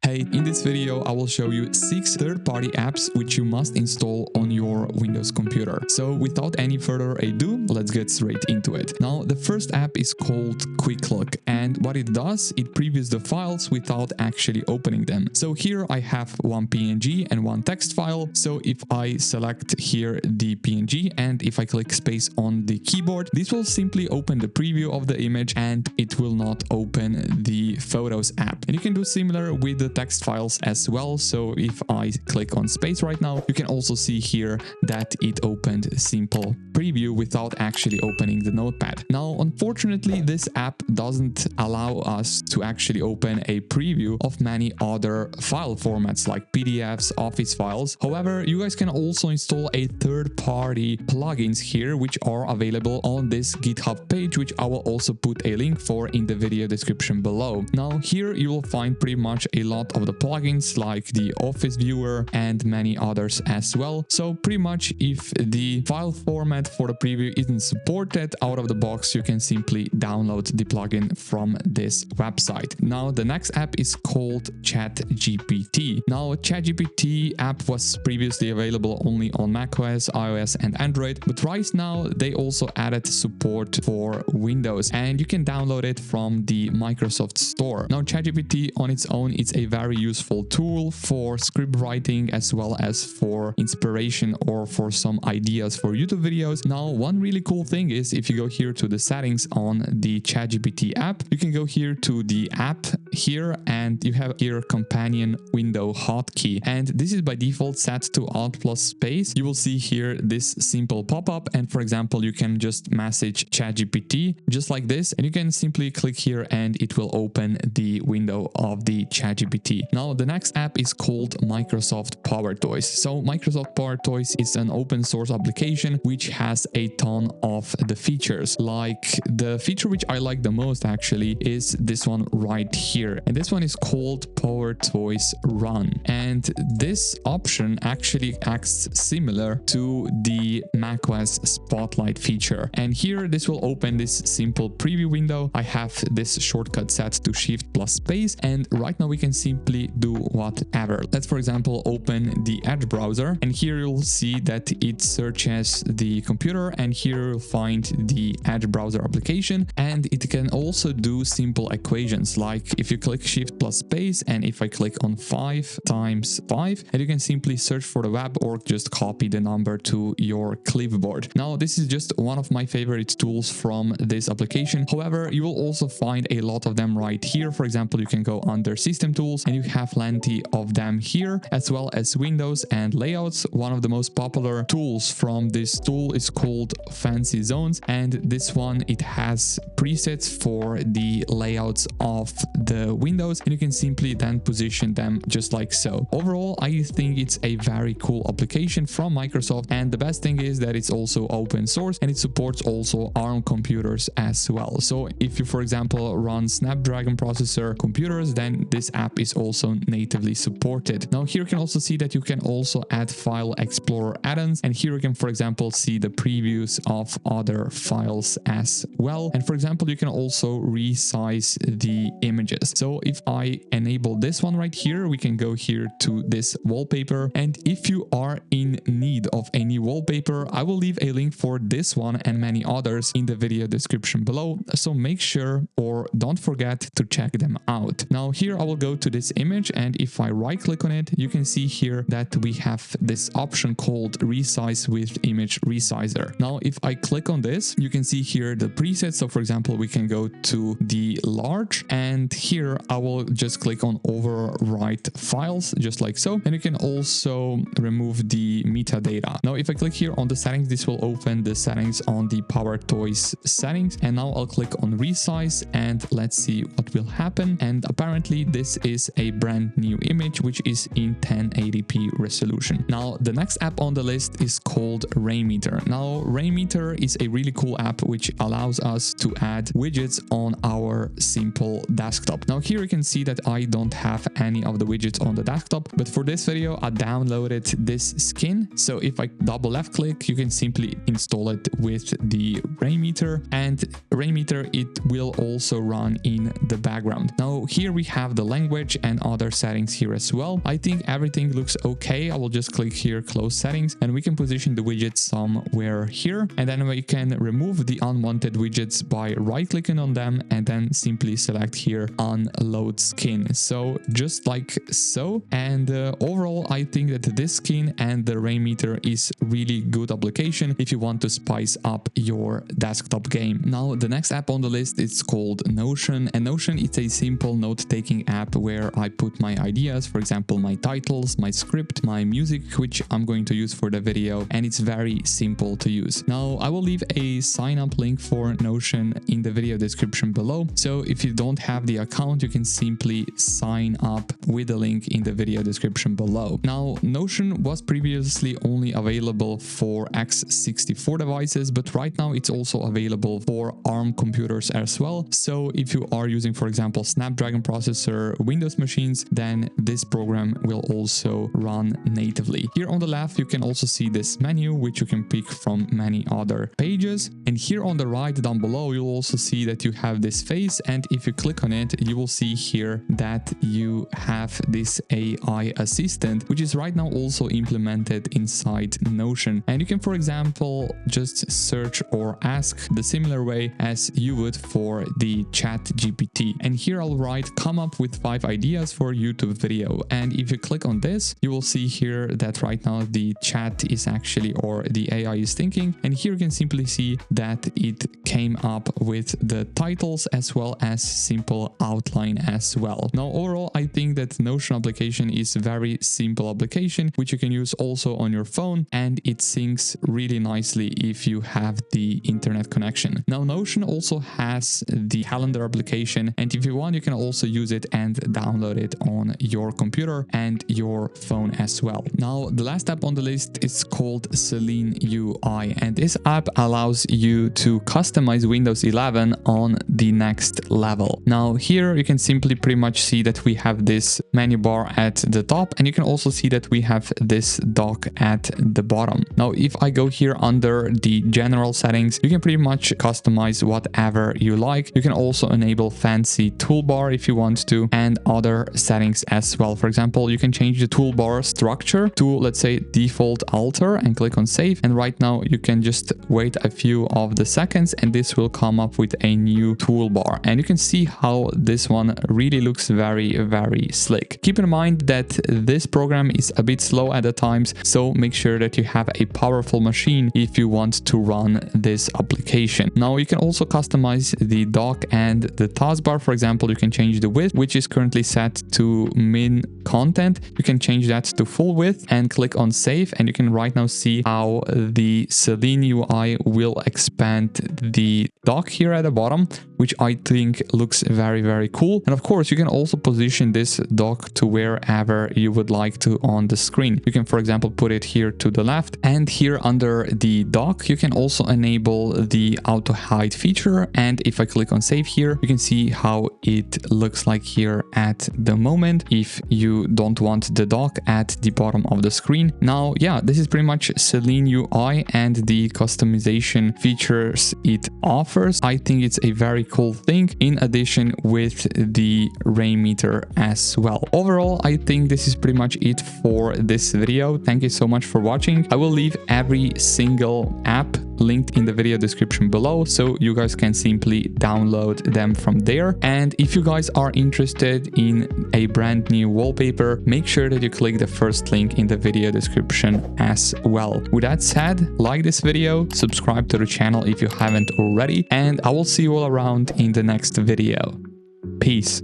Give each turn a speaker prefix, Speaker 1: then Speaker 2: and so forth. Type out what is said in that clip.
Speaker 1: Hey, in this video I will show you 6 third-party apps which you must install on your Windows computer. So without any further ado, let's get straight into it. Now the first app is called QuickLook, and what it does, it previews the files without actually opening them. So here I have one PNG and one text file. So if I select here the PNG and if I click space on the keyboard, this will simply open the preview of the image and it will not open the Photos app. And you can do similar with the text files as well. So if I click on space right now, you can also see here that it opened a simple preview without actually opening the notepad. Now, unfortunately, this app doesn't allow us to actually open a preview of many other file formats like PDFs, Office files. However, you guys can also install a third-party plugins here, which are available on this GitHub page, which I will also put a link for in the video description below. Now, here you will find pretty much a lot of the plugins like the Office viewer and many others as well. So pretty much if the file format for the preview isn't supported out of the box, you can simply download the plugin from this website. Now the next app is called ChatGPT. Now ChatGPT app was previously available only on macOS, iOS and Android, but right now they also added support for Windows and you can download it from the Microsoft Store. Now ChatGPT on its own is a very useful tool for script writing as well as for inspiration or for some ideas for YouTube videos. Now, one really cool thing is if you go here to the settings on the ChatGPT app, you can go here to the app here and you have here companion window hotkey. And this is by default set to Alt plus space. You will see here this simple pop-up. And for example, you can just message ChatGPT just like this. And you can simply click here and it will open the window of the ChatGPT. Now, the next app is called Microsoft PowerToys. So Microsoft PowerToys is an open source application which has a ton of the features. Like the feature which I like the most actually is this one right here. And this one is called PowerToys Run. And this option actually acts similar to the macOS Spotlight feature. And here this will open this simple preview window. I have this shortcut set to Shift plus space. And right now we can simply do whatever. Let's, for example, open the Edge browser. And here you'll see that it searches the computer and here you'll find the Edge browser application. And it can also do simple equations like if you click Shift plus space and if I click on 5 times 5, and you can simply search for the web or just copy the number to your clipboard. Now, this is just one of my favorite tools from this application. However, you will also find a lot of them right here. For example, you can go under System Tools and you have plenty of them here, as well as Windows and layouts. One of the most popular tools from this tool is called Fancy Zones, and this one, it has presets for the layouts of the windows and you can simply then position them just like so. Overall, I think it's a very cool application from Microsoft, and the best thing is that it's also open source and it supports also ARM computers as well. So if you, for example, run Snapdragon processor computers, then this app is also natively supported. Now here you can also see that you can also add File Explorer add-ons, and here you can, for example, see the previews of other files as well. And for example, you can also resize the images. So if I enable this one right here, we can go here to this wallpaper, and if you are in need of a new wallpaper, I will leave a link for this one and many others in the video description below, so make sure or don't forget to check them out. Now here I will go to this image, and if I right click on it, you can see here that we have this option called Resize with Image Resizer. Now if I click on this, you can see here the presets. So for example, we can go to the large, and here I will just click on overwrite files just like so, and you can also remove the metadata. Now if I click here on the settings, this will open the settings on the PowerToys settings, and now I'll click on resize and let's see what will happen. And apparently this is a brand new image which is in 1080p resolution. Now the next app on the list is called Rainmeter. Now Rainmeter is a really cool app which allows us to add widgets on our simple desktop. Now here you can see that I don't have any of the widgets on the desktop, but for this video I downloaded this skin. So if I double left click, you can simply install it with the Rainmeter, and Rainmeter, it will also run in the background. Now here we have the language image and other settings here as well. I think everything looks okay. I will just click here, close settings, and we can position the widgets somewhere here. And then we can remove the unwanted widgets by right clicking on them and then simply select here unload skin. So just like so. And overall, I think that this skin and the Rainmeter is really good application if you want to spice up your desktop game. Now, the next app on the list is called Notion, and Notion is a simple note-taking app where I put my ideas, for example, my titles, my script, my music, which I'm going to use for the video, and it's very simple to use. Now, I will leave a sign up link for Notion in the video description below. So if you don't have the account, you can simply sign up with the link in the video description below. Now, Notion was previously only available for x64 devices, but right now it's also available for ARM computers as well. So if you are using, for example, Snapdragon processor Windows machines, then this program will also run natively. Here on the left, you can also see this menu, which you can pick from many other pages. And here on the right down below, you'll also see that you have this face. And if you click on it, you will see here that you have this AI assistant, which is right now also implemented inside Notion. And you can, for example, just search or ask the similar way as you would for the ChatGPT. And here I'll write, come up with 5 ideas for YouTube video. And if you click on this, you will see here that right now the chat is actually, or the AI is thinking. And here you can simply see that it came up with the titles as well as simple outline as well. Now, overall, I think that Notion application is a very simple application, which you can use also on your phone, and it syncs really nicely if you have the internet connection. Now, Notion also has the calendar application, and if you want, you can also use it and download it on your computer and your phone as well. Now, the last app on the list is called Seelen-UI, and this app allows you to customize Windows 11 on the next level. Now, here you can simply pretty much see that we have this menu bar at the top, and you can also see that we have this dock at the bottom. Now, if I go here under the general settings, you can pretty much customize whatever you like. You can also enable fancy toolbar if you want to, and other settings as well. For example, you can change the toolbar structure to, let's say, default alter and click on save. And right now you can just wait a few of the seconds and this will come up with a new toolbar. And you can see how this one really looks very, very slick. Keep in mind that this program is a bit slow at the times, so make sure that you have a powerful machine if you want to run this application. Now, you can also customize the dock and the taskbar. For example, you can change the width, which is currently set to min content. You can change that to full width and click on save, and you can right now see how the Seelen-UI will expand the dock here at the bottom, which I think looks very, very cool. And of course, you can also position this dock to wherever you would like to on the screen. You can, for example, put it here to the left, and here under the dock, you can also enable the auto hide feature. And if I click on save here, you can see how it looks like here at the moment if you don't want the dock at the bottom of the screen. Now, yeah, this is pretty much Seelen-UI and the customization features it offers. I think it's a very cool thing in addition with the Rainmeter as well. Overall, I think this is pretty much it for this video. Thank you so much for watching. I will leave every single app linked in the video description below, so you guys can simply download them from there. And if you guys are interested in a brand new wallpaper, make sure that you click the first link in the video description as well. With that said, like this video, subscribe to the channel if you haven't already, and I will see you all around in the next video. Peace.